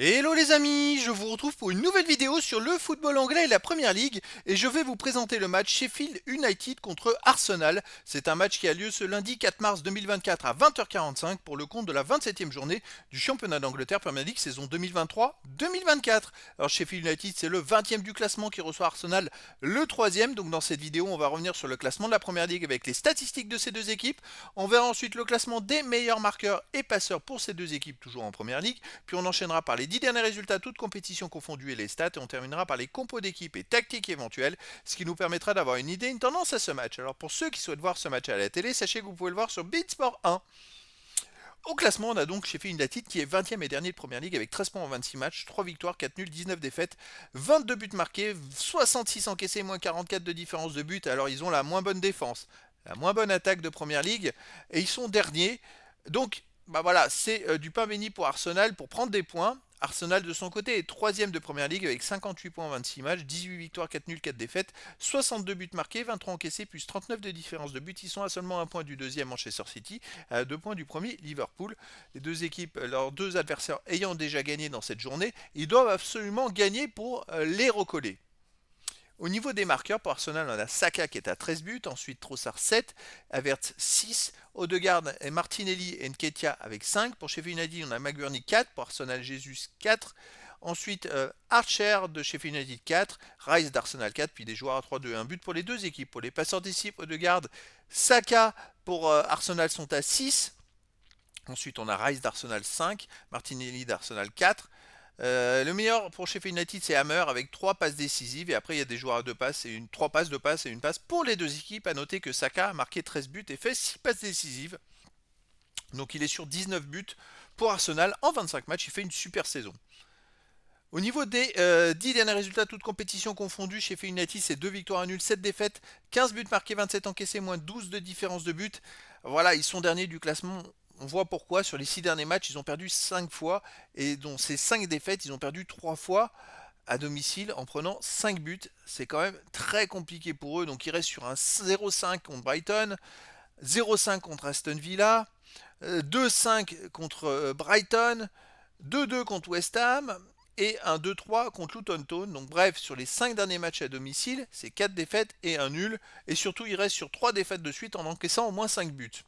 Hello les amis, je vous retrouve pour une nouvelle vidéo sur le football anglais et la Première Ligue et je vais vous présenter le match Sheffield United contre Arsenal. C'est un match qui a lieu ce lundi 4 mars 2024 à 20h45 pour le compte de la 27e journée du championnat d'Angleterre Premier League saison 2023-2024. Alors Sheffield United c'est le 20e du classement qui reçoit Arsenal le 3e. Donc dans cette vidéo on va revenir sur le classement de la Première Ligue avec les statistiques de ces deux équipes. On verra ensuite le classement des meilleurs marqueurs et passeurs pour ces deux équipes toujours en Première Ligue. Puis on enchaînera par les 10 derniers résultats, toutes compétitions confondues et les stats, et on terminera par les compos d'équipe et tactiques éventuelles, ce qui nous permettra d'avoir une idée, une tendance à ce match. Alors pour ceux qui souhaitent voir ce match à la télé, sachez que vous pouvez le voir sur Beatsport 1. Au classement, on a donc Sheffield United qui est 20e et dernier de Première Ligue avec 13 points en 26 matchs, 3 victoires, 4 nuls, 19 défaites, 22 buts marqués, 66 encaissés, moins 44 de différence de but. Alors ils ont la moins bonne défense, la moins bonne attaque de Première Ligue et ils sont derniers. Donc bah voilà, c'est du pain béni pour Arsenal pour prendre des points. Arsenal de son côté est troisième de Première Ligue avec 58 points en 26 matchs, 18 victoires, 4 nuls, 4 défaites, 62 buts marqués, 23 encaissés, plus 39 de différence de but. Ils sont à seulement un point du deuxième Manchester City, à 2 points du premier Liverpool. Les deux équipes, leurs deux adversaires ayant déjà gagné dans cette journée, ils doivent absolument gagner pour les recoller. Au niveau des marqueurs, pour Arsenal, on a Saka qui est à 13 buts, ensuite Trossard 7, Havertz 6, Odegaard et Martinelli et Nketiah avec 5. Pour Sheffield United, on a McBurney 4, pour Arsenal Jesus 4. Ensuite, Archer de Sheffield United 4, Rice d'Arsenal 4, puis des joueurs à 3-2. Un but pour les deux équipes. Pour les passeurs d'équipe, Odegaard, Saka pour Arsenal sont à 6. Ensuite, on a Rice d'Arsenal 5, Martinelli d'Arsenal 4. Le meilleur pour Sheffield United, c'est Hammer avec 3 passes décisives. Et après, il y a des joueurs à 2 passes et 3 passes, 2 passes et une passe pour les deux équipes. À noter que Saka a marqué 13 buts et fait 6 passes décisives. Donc il est sur 19 buts pour Arsenal en 25 matchs. Il fait une super saison. Au niveau des 10 derniers résultats, toutes compétitions confondues, Sheffield United, c'est 2 victoires à nul, 7 défaites, 15 buts marqués, 27 encaissés, moins 12 de différence de but. Voilà, ils sont derniers du classement. On voit pourquoi. Sur les 6 derniers matchs, ils ont perdu 5 fois. Et dans ces 5 défaites, ils ont perdu 3 fois à domicile en prenant 5 buts. C'est quand même très compliqué pour eux. Donc ils restent sur un 0-5 contre Brighton, 0-5 contre Aston Villa, 2-5 contre Brighton, 2-2 contre West Ham et un 2-3 contre Luton Town. Donc bref, sur les 5 derniers matchs à domicile, c'est 4 défaites et un nul. Et surtout, il reste sur 3 défaites de suite en encaissant au moins 5 buts.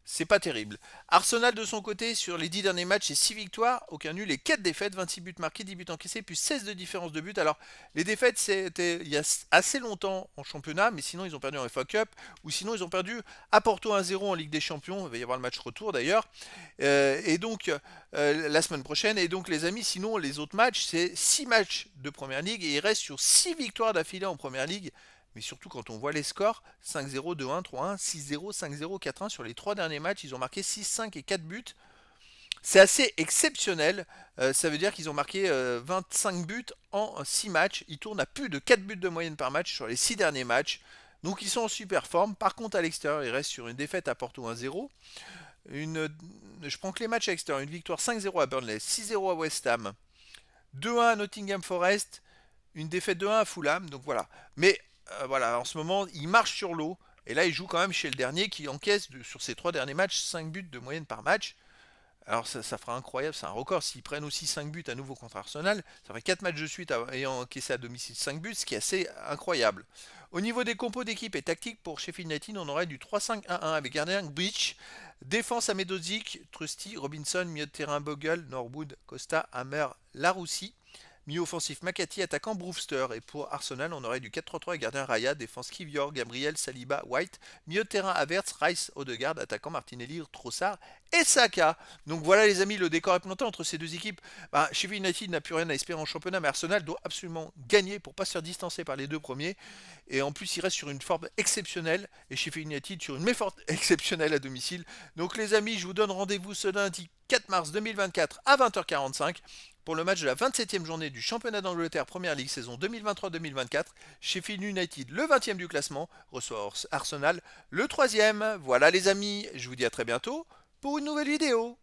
C'est pas terrible. Arsenal de son côté, sur les 10 derniers matchs, c'est 6 victoires, aucun nul et 4 défaites, 26 buts marqués, 10 buts encaissés, plus 16 de différence de but. Alors, les défaites, c'était il y a assez longtemps en championnat, mais sinon ils ont perdu en FA Cup, ou sinon ils ont perdu à Porto 1-0 en Ligue des Champions. Il va y avoir le match retour d'ailleurs. Et donc, la semaine prochaine. Et donc, les amis, sinon, les autres matchs, c'est 6 matchs de Première Ligue et il reste sur 6 victoires d'affilée en Première Ligue. Mais surtout quand on voit les scores, 5-0, 2-1, 3-1, 6-0, 5-0, 4-1 sur les 3 derniers matchs, ils ont marqué 6, 5 et 4 buts. C'est assez exceptionnel. Ça veut dire qu'ils ont marqué 25 buts en 6 matchs. Ils tournent à plus de 4 buts de moyenne par match sur les 6 derniers matchs. Donc ils sont en super forme. Par contre, à l'extérieur, ils restent sur une défaite à Porto 1-0. Je prends que les matchs à l'extérieur. Une victoire 5-0 à Burnley, 6-0 à West Ham, 2-1 à Nottingham Forest, une défaite 2-1 à Fulham. Donc voilà. Mais voilà, en ce moment, il marche sur l'eau. Et là, il joue quand même chez le dernier qui encaisse sur ses 3 derniers matchs 5 buts de moyenne par match. Alors ça fera incroyable, c'est un record. S'ils prennent aussi 5 buts à nouveau contre Arsenal, ça ferait 4 matchs de suite ayant encaissé à domicile 5 buts, ce qui est assez incroyable. Au niveau des compos d'équipe et tactique pour Sheffield United, on aurait du 3-5-1-1 avec gardien Breach, défense à Medozic, Trusty, Robinson, milieu de terrain Bogle, Norwood, Costa, Hammer, Laroussi. Milieu offensif Makati, attaquant Brewster. Et pour Arsenal, on aurait du 4-3-3 et gardien Raya, défense Kivior, Gabriel, Saliba, White. Milieu de terrain Havertz, Rice, Odegaard, attaquant Martinelli, Trossard et Saka. Donc voilà les amis, le décor est planté entre ces deux équipes. Sheffield United n'a plus rien à espérer en championnat, mais Arsenal doit absolument gagner pour ne pas se faire distancer par les deux premiers. Et en plus, il reste sur une forme exceptionnelle et Sheffield United sur une méforme exceptionnelle à domicile. Donc les amis, je vous donne rendez-vous ce lundi 4 mars 2024 à 20h45 pour le match de la 27e journée du championnat d'Angleterre Première Ligue saison 2023-2024. Sheffield United, le 20e du classement, reçoit Arsenal, le 3e. Voilà les amis, je vous dis à très bientôt pour une nouvelle vidéo.